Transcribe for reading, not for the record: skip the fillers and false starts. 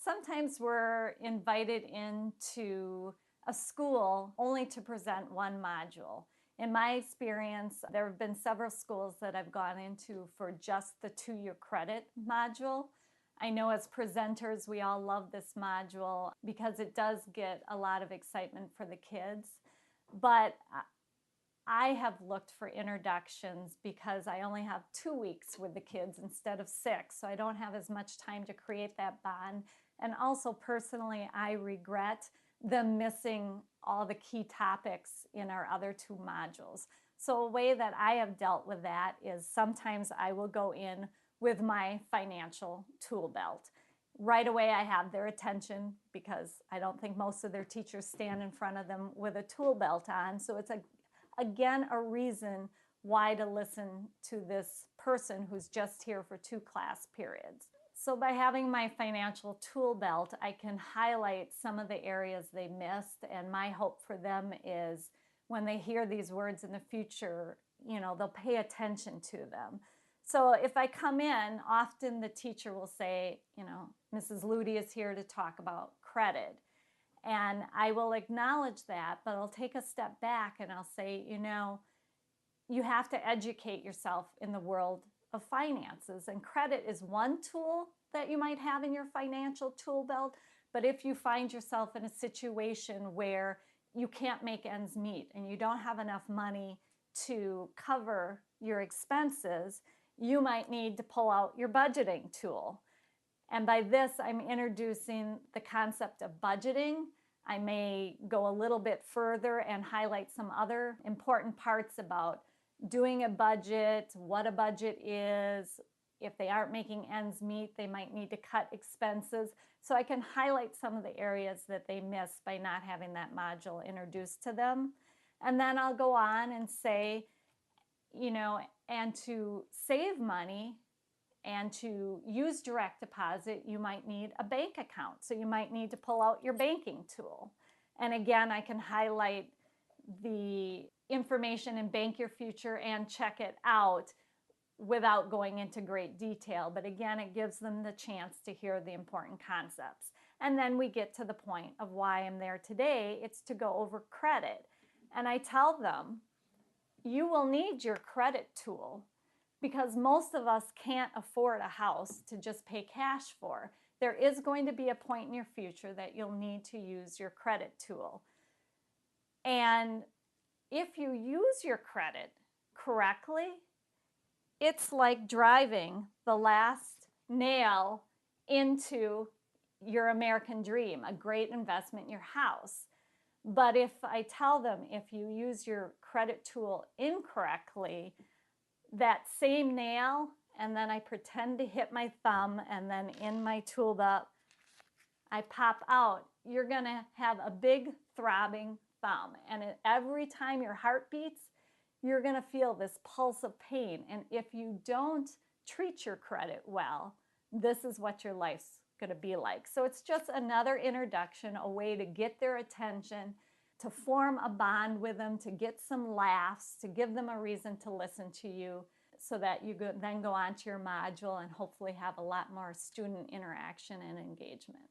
Sometimes we're invited into a school only to present one module. In my experience, there have been several schools that I've gone into for just the 2-year credit module. I know as presenters, we all love this module because it does get a lot of excitement for the kids. But I have looked for introductions because I only have 2 weeks with the kids instead of 6, so I don't have as much time to create that bond. And also personally, I regret them missing all the key topics in our other 2 modules. So a way that I have dealt with that is sometimes I will go in with my financial tool belt. Right away I have their attention because I don't think most of their teachers stand in front of them with a tool belt on. So it's again a reason why to listen to this person who's just here for 2 class periods. So by having my financial tool belt, I can highlight some of the areas they missed, and my hope for them is when they hear these words in the future, they'll pay attention to them. So if I come in, often the teacher will say, Mrs. Leuty is here to talk about credit. And I will acknowledge that, but I'll take a step back and I'll say, you have to educate yourself in the world of finances. And credit is one tool that you might have in your financial tool belt. But if you find yourself in a situation where you can't make ends meet and you don't have enough money to cover your expenses, you might need to pull out your budgeting tool. And by this, I'm introducing the concept of budgeting. I may go a little bit further and highlight some other important parts about doing a budget, what a budget is. If they aren't making ends meet, they might need to cut expenses. So I can highlight some of the areas that they miss by not having that module introduced to them. And then I'll go on and say, and to save money and to use direct deposit, you might need a bank account. So you might need to pull out your banking tool. And again, I can highlight the information in Bank Your Future and check it out without going into great detail. But again, it gives them the chance to hear the important concepts. And then we get to the point of why I'm there today. It's to go over credit. And I tell them, you will need your credit tool because most of us can't afford a house to just pay cash for. There is going to be a point in your future that you'll need to use your credit tool. And if you use your credit correctly, it's like driving the last nail into your American dream, a great investment in your house. But if I tell them if you use your credit tool incorrectly, that same nail, and then I pretend to hit my thumb, and then in my tool belt, I pop out, you're gonna have a big throbbing thumb. And every time your heart beats, you're gonna feel this pulse of pain. And if you don't treat your credit well, this is what your life's gonna be like. So it's just another introduction, a way to get their attention, to form a bond with them, to get some laughs, to give them a reason to listen to you so that you then go on to your module and hopefully have a lot more student interaction and engagement.